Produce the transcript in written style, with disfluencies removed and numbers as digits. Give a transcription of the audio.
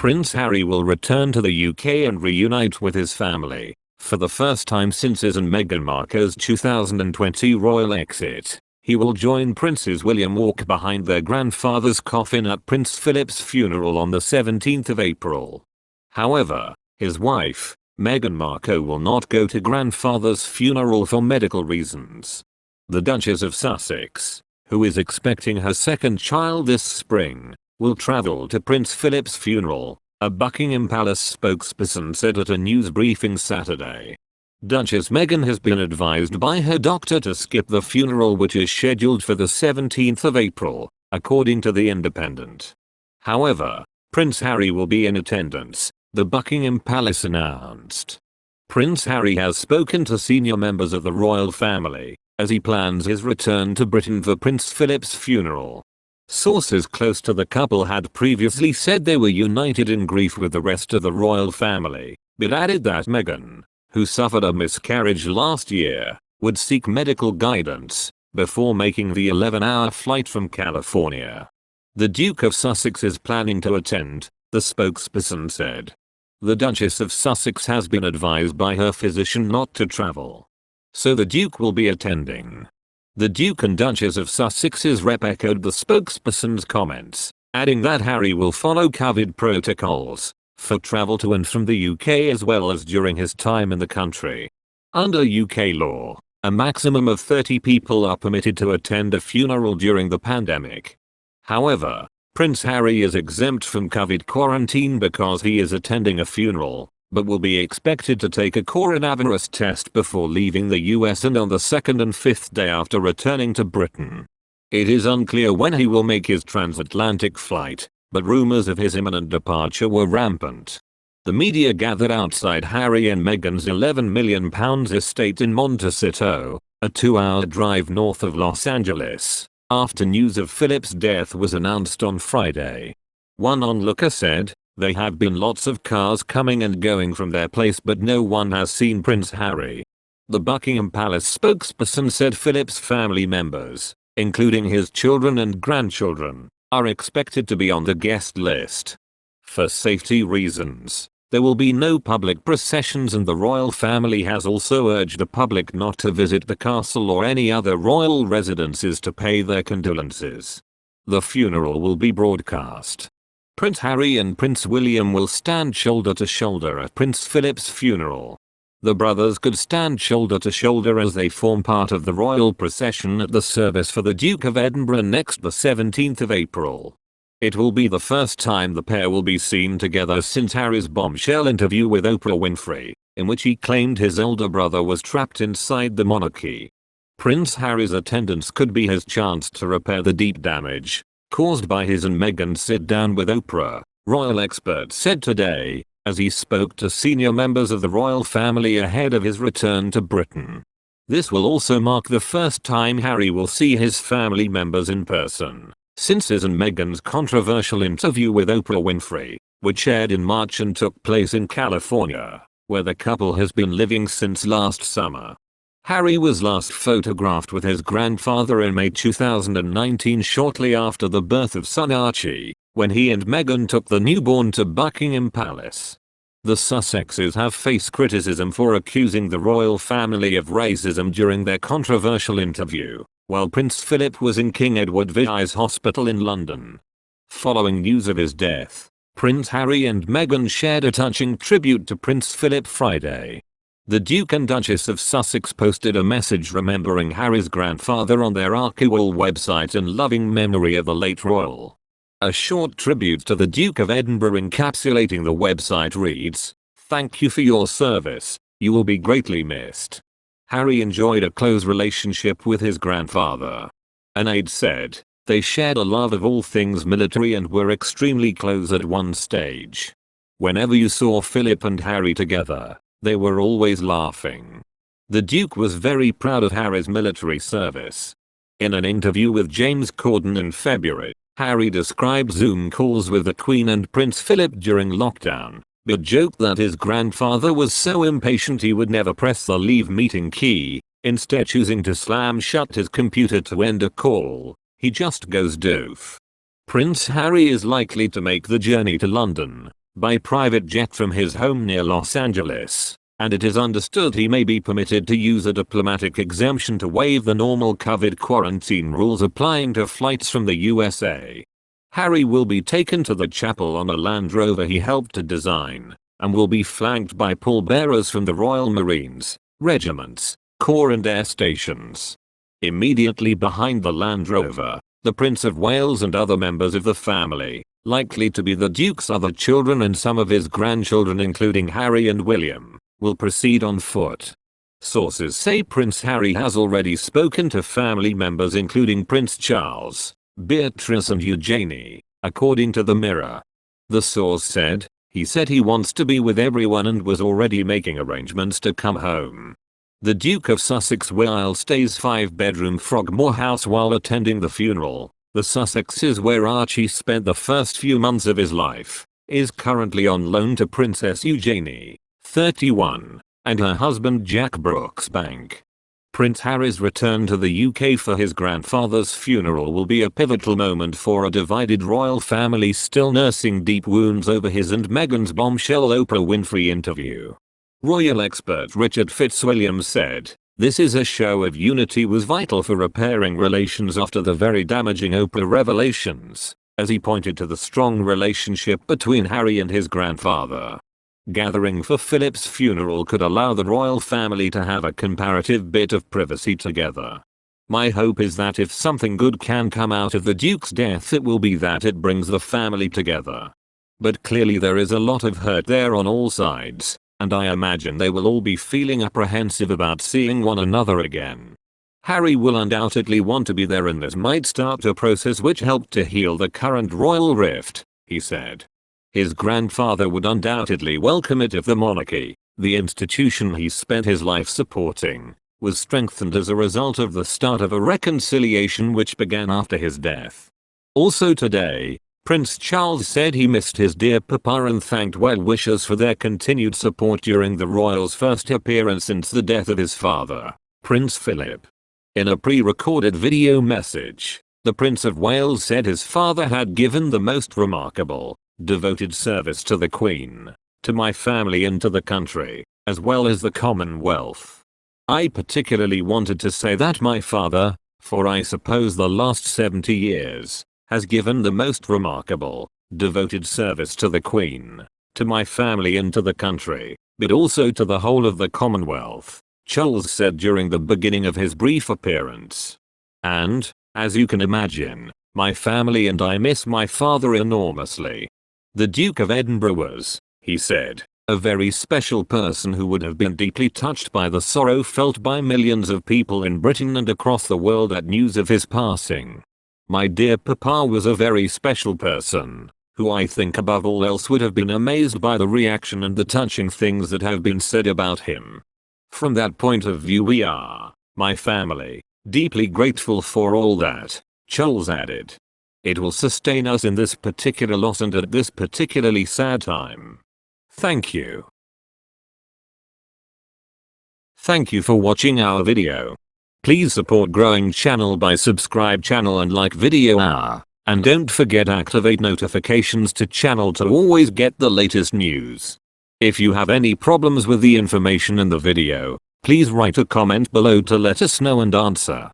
Prince Harry will return to the UK and reunite with his family for the first time since his and Meghan Markle's 2020 royal exit. He will join Princes William walk behind their grandfather's coffin at Prince Philip's funeral on the 17th of April. However, his wife, Meghan Markle, will not go to grandfather's funeral for medical reasons. The Duchess of Sussex, who is expecting her second child this spring, will travel to Prince Philip's funeral, a Buckingham Palace spokesperson said at a news briefing Saturday. Duchess Meghan has been advised by her doctor to skip the funeral, which is scheduled for the 17th of April, according to The Independent. However, Prince Harry will be in attendance, the Buckingham Palace announced. Prince Harry has spoken to senior members of the royal family as he plans his return to Britain for Prince Philip's funeral. Sources close to the couple had previously said they were united in grief with the rest of the royal family, but added that Meghan, who suffered a miscarriage last year, would seek medical guidance before making the 11-hour flight from California. The Duke of Sussex is planning to attend, the spokesperson said. The Duchess of Sussex has been advised by her physician not to travel, so the Duke will be attending. The Duke and Duchess of Sussex's rep echoed the spokesperson's comments, adding that Harry will follow COVID protocols for travel to and from the UK as well as during his time in the country. Under UK law, a maximum of 30 people are permitted to attend a funeral during the pandemic. However, Prince Harry is exempt from COVID quarantine because he is attending a funeral, but will be expected to take a coronavirus test before leaving the US and on the 2nd and 5th day after returning to Britain. It is unclear when he will make his transatlantic flight, but rumors of his imminent departure were rampant. The media gathered outside Harry and Meghan's £11 million estate in Montecito, a 2-hour drive north of Los Angeles, after news of Philip's death was announced on Friday. One onlooker said, "There have been lots of cars coming and going from their place, but no one has seen Prince Harry." The Buckingham Palace spokesperson said Philip's family members, including his children and grandchildren, are expected to be on the guest list. For safety reasons, there will be no public processions, and the royal family has also urged the public not to visit the castle or any other royal residences to pay their condolences. The funeral will be broadcast. Prince Harry and Prince William will stand shoulder to shoulder at Prince Philip's funeral. The brothers could stand shoulder to shoulder as they form part of the royal procession at the service for the Duke of Edinburgh next the 17th of April. It will be the first time the pair will be seen together since Harry's bombshell interview with Oprah Winfrey, in which he claimed his elder brother was trapped inside the monarchy. Prince Harry's attendance could be his chance to repair the deep damage caused by his and Meghan's sit-down with Oprah, royal experts said today, as he spoke to senior members of the royal family ahead of his return to Britain. This will also mark the first time Harry will see his family members in person since his and Meghan's controversial interview with Oprah Winfrey, which aired in March and took place in California, where the couple has been living since last summer. Harry was last photographed with his grandfather in May 2019, shortly after the birth of son Archie, when he and Meghan took the newborn to Buckingham Palace. The Sussexes have faced criticism for accusing the royal family of racism during their controversial interview, while Prince Philip was in King Edward VI's hospital in London. Following news of his death, Prince Harry and Meghan shared a touching tribute to Prince Philip Friday. The Duke and Duchess of Sussex posted a message remembering Harry's grandfather on their Markle website in loving memory of the late royal. A short tribute to the Duke of Edinburgh encapsulating the website reads, "Thank you for your service, you will be greatly missed." Harry enjoyed a close relationship with his grandfather. An aide said, "They shared a love of all things military and were extremely close at one stage. Whenever you saw Philip and Harry together, they were always laughing." The Duke was very proud of Harry's military service. In an interview with James Corden in February, Harry described Zoom calls with the Queen and Prince Philip during lockdown, but joked that his grandfather was so impatient he would never press the leave meeting key, instead choosing to slam shut his computer to end a call. "He just goes doof." Prince Harry is likely to make the journey to London by private jet from his home near Los Angeles, and it is understood he may be permitted to use a diplomatic exemption to waive the normal COVID quarantine rules applying to flights from the USA. Harry will be taken to the chapel on a Land Rover he helped to design, and will be flanked by pallbearers from the Royal Marines, regiments, corps and air stations. Immediately behind the Land Rover, the Prince of Wales and other members of the family, likely to be the Duke's other children and some of his grandchildren including Harry and William, will proceed on foot. Sources say Prince Harry has already spoken to family members including Prince Charles, Beatrice and Eugenie, according to the Mirror. The source said, he said he wants to be with everyone and was already making arrangements to come home. The Duke of Sussex while stays 5-bedroom Frogmore House while attending the funeral. The Sussex is where Archie spent the first few months of his life, is currently on loan to Princess Eugenie, 31, and her husband Jack Brooksbank. Prince Harry's return to the UK for his grandfather's funeral will be a pivotal moment for a divided royal family still nursing deep wounds over his and Meghan's bombshell Oprah Winfrey interview. Royal expert Richard Fitzwilliam said, "This is a show of unity was vital for repairing relations after the very damaging Oprah revelations," as he pointed to the strong relationship between Harry and his grandfather. Gathering for Philip's funeral could allow the royal family to have a comparative bit of privacy together. My hope is that if something good can come out of the Duke's death it will be that it brings the family together. But clearly there is a lot of hurt there on all sides, and I imagine they will all be feeling apprehensive about seeing one another again. Harry will undoubtedly want to be there and this might start a process which helped to heal the current royal rift, he said. His grandfather would undoubtedly welcome it if the monarchy, the institution he spent his life supporting, was strengthened as a result of the start of a reconciliation which began after his death. Also today, Prince Charles said he missed his dear papa and thanked well-wishers for their continued support during the royal's first appearance since the death of his father, Prince Philip. In a pre-recorded video message, the Prince of Wales said his father had given the most remarkable, devoted service to the Queen, to my family and to the country, as well as the Commonwealth. I particularly wanted to say that my father, for I suppose the last 70 years, has given the most remarkable, devoted service to the Queen, to my family and to the country, but also to the whole of the Commonwealth, Charles said during the beginning of his brief appearance. And, as you can imagine, my family and I miss my father enormously. The Duke of Edinburgh was, he said, a very special person who would have been deeply touched by the sorrow felt by millions of people in Britain and across the world at news of his passing. My dear papa was a very special person, who I think above all else would have been amazed by the reaction and the touching things that have been said about him. From that point of view we are, my family, deeply grateful for all that," Charles added. "It will sustain us in this particular loss and at this particularly sad time. Thank you." Thank you for watching our video. Please support growing channel by subscribe channel and like video hour. And don't forget activate notifications to channel to always get the latest news. If you have any problems with the information in the video, please write a comment below to let us know and answer.